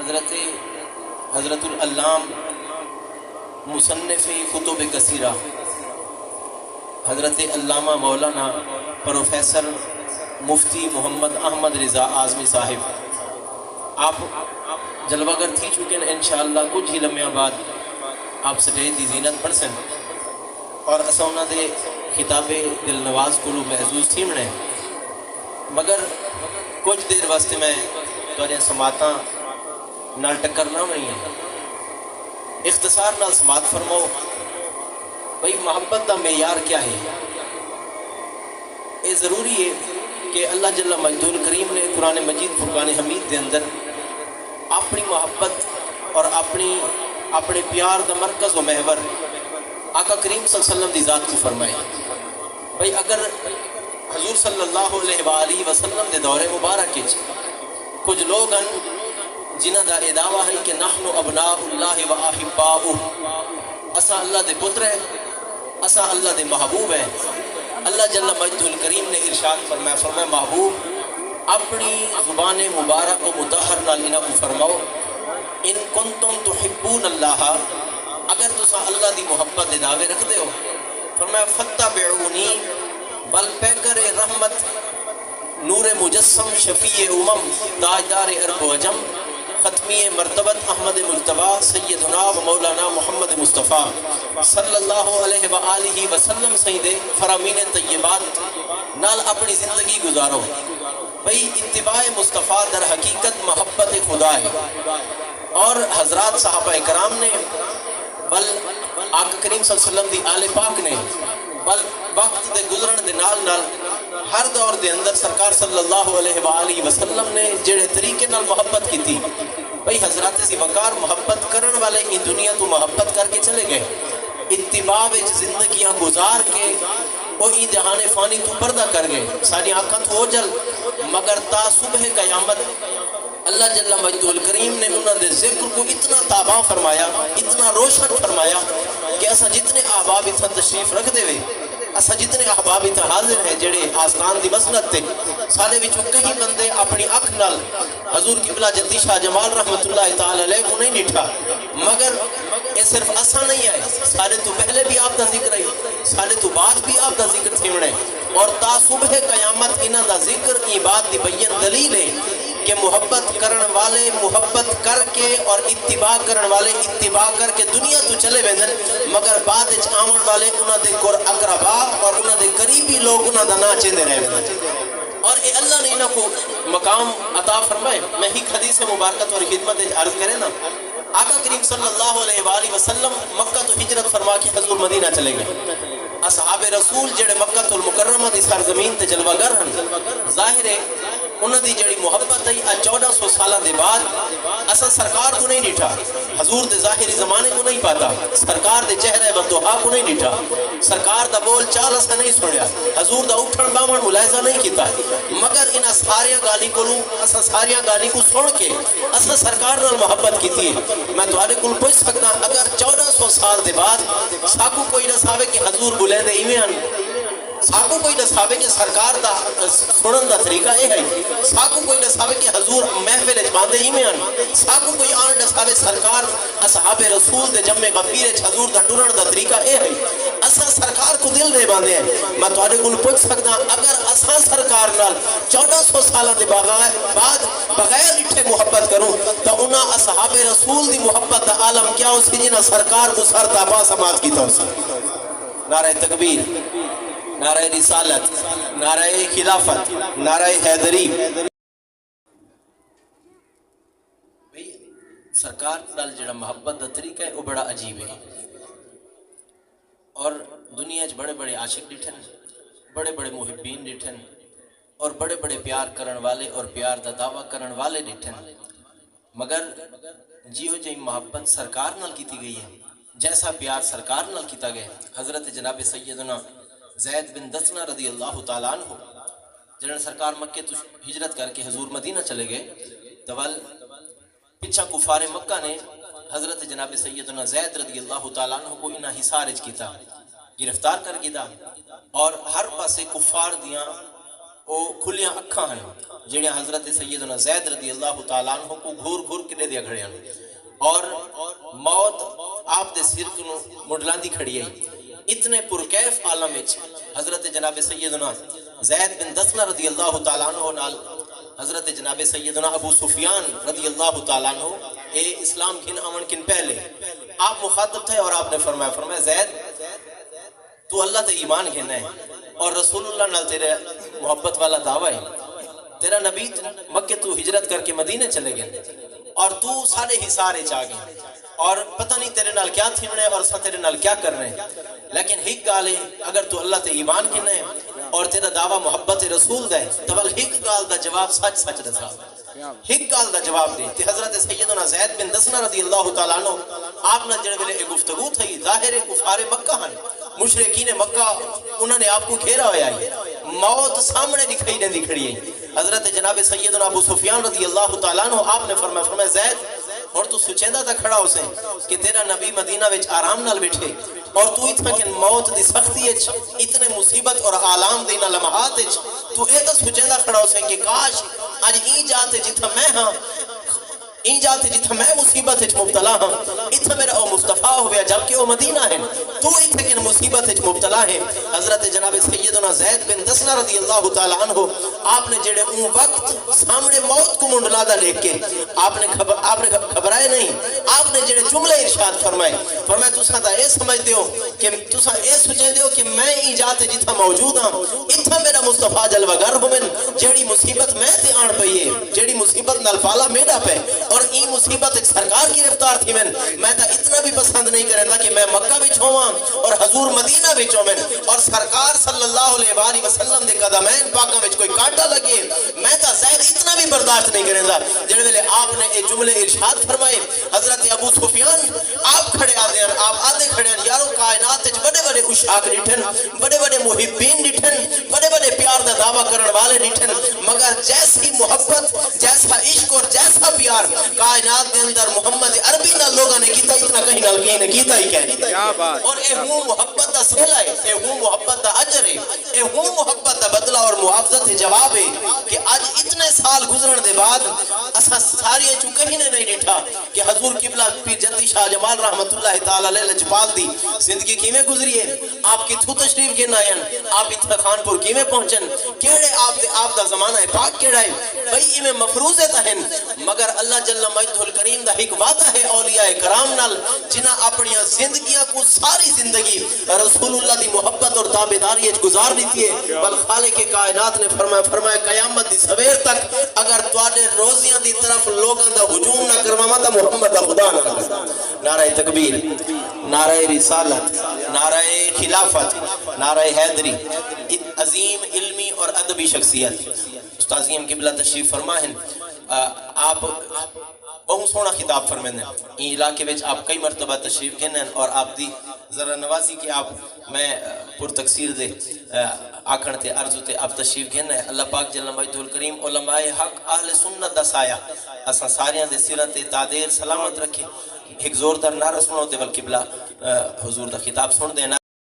حضرت العلام مصنف کتب کثیرہ حضرت علامہ مولانا پروفیسر مفتی محمد احمد رضا اعظمی صاحب آپ جلوہ گر تھی چکے ہیں انشاءاللہ کچھ ہی لمحہ بعد آپ سٹیج دی زینت پڑھ سن اور اسا انہاں دے خطاب دل نواز کو محظوظ تھی منے مگر کچھ دیر واسطے میں تواڈیاں سماعتاں نال ٹکرنا نہیں ہے اختصار نال سماعت فرماؤ بھئی محبت دا معیار کیا ہے یہ ضروری ہے کہ اللہ جل مجدہ الکریم نے قرآن مجید فرقان حمید دے اندر اپنی محبت اور اپنے پیار دا مرکز و محور آقا کریم صلی اللہ علیہ وسلم دی ذات کو فرمائے بھئی اگر حضور صلی اللہ علیہ وآلہ وسلم دے دور مبارک کچھ لوگ ہیں جنہ دا دعویٰ ہے کہ نحن ابناء اللہ و احباؤہ اسا اللہ دے پتر ہیں اسا اللہ دے محبوب ہیں اللہ جل مجدہ الکریم نے ارشاد فرمایا محبوب اپنی زبان مبارک و مطہر نال انہاں کو فرماؤ ان کنتم تحبون اللہ اگر تسا اللہ دی محبت دے دعوے رکھ دے ہو فرمایا فتبعونی بل پیکر رحمت نور مجسم شفیع امم تاجدار عرب و عجم ختمی مرتبت احمد مجتبی سیدنا و مولانا محمد مصطفیٰ صلی اللہ علیہ وآلہ وسلم سیدے فرامین طیبات نال اپنی زندگی گزارو بھئی اتباع مصطفیٰ در حقیقت محبت خدا ہے اور حضرات صحابہ اکرام نے بل آقا کریم صلی اللہ علیہ وسلم دی آل پاک نے بل وقت دے گزرن دے نال نال ہر دور دے اندر سرکار صلی اللہ علیہ وآلہ وسلم نے جڑے طریقے نال محبت کی تھی بھئی حضرات سی وقار محبت کرن والے ہی دنیا تو محبت کر کے چلے گئے اتباع وچ زندگیاں گزار کے وہ ای جہان فانی تو پردہ کر گئے ساری آنکھاں تو جل مگر تا صبح قیامت اللہ جل مجدہ الکریم نے انہوں نے ذکر کو اتنا تابع فرمایا اتنا روشن فرمایا کہ ایسا جتنے احباب اتنا تشریف رکھ دے وے ایسا جتنے احباب اتنا حاضر ہیں جڑے آسمان دی مسند تے سارے وچوں کہیں بندے اپنی اکھ نال حضور قبلہ جدی شاہ جمال رحمت اللہ تعالی علیہ کو نہیں نٹھا مگر یہ صرف اسا نہیں آئے سارے تو پہلے بھی آپ دا ذکر ہے سارے تو بعد بھی آپ دا ذکر تھیونے اور تا صبح قیامت انہاں دا ذکر ای بات دی بین دلیل ہے کہ محبت کرن والے محبت کر کے اور اتباع کرن والے اتباع کر کے دنیا تو چلے ویندن مگر بعد اچ آمن والے انہاں دے کور اقربا اور انہاں دے قریبی لوگ انہاں دا نا چیندے رہے ویندن اور اے اللہ نے انہاں کو مقام عطا فرمائے میں ہی حدیث مبارکت اور خدمت عرض کرے نا آقا کریم صلی اللہ علیہ وآلہ وسلم مکہ تو ہجرت فرما کے حضور مدینہ چلے گئے اصحاب رسول جڑے مکہ المکرمہ دی سرزمین تے جلوہ گر ہن ظاہر ہے انہوں دی جڑی محبت ہے 1400 سالہ دے بعد اصلا سرکار کو نہیں ڈیٹھا حضور دے ظاہری زمانے کو نہیں پاتا سرکار دے چہرے بدوہا کو نہیں ڈیٹھا سرکار دا بول چال اسا نہیں سنیا حضور دا اٹھن باون ملاحظہ نہیں کیتا مگر انہاں ساریاں گالی کو اسا ساریاں گالی کو سن کے اسا سرکار نال محبت کیتی ہے میں تواڈے کول پوچھ سکتا اگر 1400 سال دے بعد ساکو کوئی نہ ساوے کہ حضور بلیندے ایویں ہن ساکو کوئی نہ ساوے کہ سرکار دا سنن دا طریقہ اے ہے ساکو کوئی نہ ساوے کہ حضور محفل اچ باندے ہی میں ہن ساکو کوئی آن نہ ساوے سرکار اصحاب رسول دے جمع غفیر اچ حضور دا ٹرن دا طریقہ اے ہے اسا سرکار کو دل دے باندے ہیں میں تواڈے کول پوچھ سکدا اگر اسا سرکار نال 1400 سالہ دے بعد بغیر اٹھے محبت کروں تو انہاں اصحاب رسول دی محبت دا عالم کیا ہو سی جنہاں سرکار کو سر تابا سماعت کیتا ہو سی نعرہ تکبیر نعرہ رسالت نعرہ خلافت نعرہ حیدری سرکار نال جڑا محبت دا طریقہ ہے وہ بڑا عجیب ہے اور دنیا وچ بڑے بڑے عاشق ڈٹھن بڑے بڑے محبین ڈٹھن اور بڑے بڑے پیار کرن والے اور پیار دا دعویٰ کرن والے ڈٹھن مگر جیو جی محبت سرکار نال کیتی گئی ہے جیسا پیار سرکار نال کیتا گیا حضرت جناب سیدنا زید بن دسنہ رضی اللہ تعالیٰ عنہ جنہوں سرکار مکہ تو ہجرت کر کے حضور مدینہ چلے گئے تول پچھا کفار مکہ نے حضرت جناب سیدنا زید رضی اللہ تعالیٰ عنہ کو انہا حسارج کیتا گرفتار کر گیا اور ہر پاسے کفار دیاں وہ کھلیاں اکھاں ہیں جڑیاں حضرت سیدنا زید رضی اللہ تعالیٰ عنہ کو گھور گھور کے دیا کھڑے ہیں اور موت آپ دے سر کو مڈلاندی کھڑی ہے. اتنے پرکیف عالم وچ حضرت جناب سیدنا زید بن دسنہ رضی اللہ تعالیٰ عنہ نال حضرت جناب سیدنا ابو سفیان رضی اللہ تعالیٰ عنہ اے اسلام کن امن کن پہلے آپ مخاطب تھے اور آپ نے فرمایا زید تو اللہ تے ایمان کہنا ہے اور رسول اللہ نال تیرے محبت والا دعویٰ ہے. تیرا نبی مکہ تو ہجرت کر کے مدینے چلے گئے اور تو سارے ہی سارے چاہ گئے اور پتہ نہیں تیرے نال کیا تھمنے اور سا تیرے نال کیا کر رہے ہیں. لیکن ہک گالے اگر تو اللہ تے ایمان کہنا ہے اور تیرا دعویٰ محبت رسول دے تو ہک گال دا جواب سچ سچ دسا ہک گال دا جواب دے. تے حضرت سیدنا زید بن دسنہ رضی اللہ تعالیٰ عنہ آپ نے جڑے ویلے گفتگو تھی ظاہر کفار مکہ ہیں مشرکین مکہ انہوں نے آپ کو گھیرا ہویا ہے موت سامنے دکھائی نہیں دکھڑی ہے. حضرت جناب سیدنا ابو سفیان رضی اللہ تعالیٰ عنہ آپ نے فرمایا زید اور تو سچیندہ تا کھڑا ہو سے کہ تیرا نبی مدینہ وچ آرام نال بیٹھے اور تو اتنا کہ موت دی سختی اتنے مصیبت اور آلام دینا لمحات تو اے تا سچیندہ کھڑا ہو سے کہ کاش آج این جاتے جتھا میں ہاں این جاتے جتھا میں مصیبت مبتلا ہاں اتھا میرا او مصطفیٰ ہویا جبکہ وہ مدینہ ہے تو اتھا کہ مصیبت مبتلا ہے. حضرت جناب سیدنا زید بن دسنہ رضی اللہ تعالیٰ عنہ آپ نے جڑے اون وقت سامنے موت کو منڈلادہ دیکھ کے آپ نے گھبرائے نہیں آپ نے جڑے جملے ارشاد فرمائے تساں تا اے سمجھتے ہو کہ تساں اے سوچے ہو کہ میں این جاتے جتھا موجود ہاں اتھا میرا مصطفیٰ جلوگر ہومن جڑی مصیبت میں تے آن پئی ہے جڑی مصیبت نال پالا میڈا پہ اور این مصیبت ایک سرکار کی رفتار تھی میں تا اتنا بھی پسند نہیں کرنا کہ میں مکہ بچ ہوا اور حضور مدینہ بچ ہوا اور سرکار صلی اللہ علیہ وسلم دے قدمین پاکہ بچ کوئی کانٹا لگے میں تا زید اتنا بھی برداشت نہیں کرنا. جڑے ویلے آپ نے یہ جملے ارشاد فرمائے حضرت ابو سفیان آپ کھڑے آدھے ہیں آپ آدھے کھڑے ہیں یارو کائنات بڑے بڑے اشاق ڈٹھن بڑے بڑے محبین ڈٹھن بڑے بڑے پیار دا دعویٰ کرن والے ڈٹھن مگر جیسی محبت جیسا عشق اور جیسا پیار کائنات کے اندر محمد عربی نہ لوگوں نے کیتا اتنا کہیں نہ کہیں نے کیتا ہی کہنی اور اے ہوں محبت دا سیلا ہے اے ہوں محبت دا اجر ہے اے ہوں محبت دا بدلہ اور معاوضت جواب ہے کہ آج اتنے سال گزرن دے بعد اسا ساری چو کہیں نے نہیں ڈٹھا کہ حضور قبلہ پیر جدی شاہ جمال رحمت اللہ تعالیٰ علیہ لجپال دی زندگی کیمیں گزری ہے آپ کی تھو تشریف کے نائن آپ اتنا خانپور کیمیں پہنچن کیڑے آپ دا زمانہ ہے پاک کیڑا ہے بھئی یہ میں مفروض تہن مگر اللہ جل مجدہ الکریم دا ایک وعدہ ہے اولیاء کرام نال جنہ اپنیاں زندگیاں کو ساری زندگی رسول اللہ دی محبت اور تابعداری گزار دیتی ہے بل خالق کائنات نے فرمایا قیامت دی سویر تک اگر تواڈے روزیاں دی طرف لوگاں دا ہجوم نہ کرواواں تا محمد دا خدا نہ کرے. نعرہ تکبیر نعرہ رسالت نعرہ خلافت نعرہ حیدری عظیم علمی اور ادبی شخصیت استاذیم قبلہ تشریف فرما ہیں آپ بہت سونا خطاب فرمائیں این علاقے وچ آپ کئی مرتبہ تشریف گئے ہیں اور آپ دی ذرا نوازی کہ آپ میں پر تقصیر دے آکھن تے عرض تے آپ تشریف گئے ہیں. اللہ پاک جل مجدہ الکریم علماء حق اہل سنت دا سایہ اساں ساریاں دے سیرت تعدیر سلامت رکھے. ایک زوردار نعرہ سنو تے ول قبلہ حضور دا خطاب سن دینا.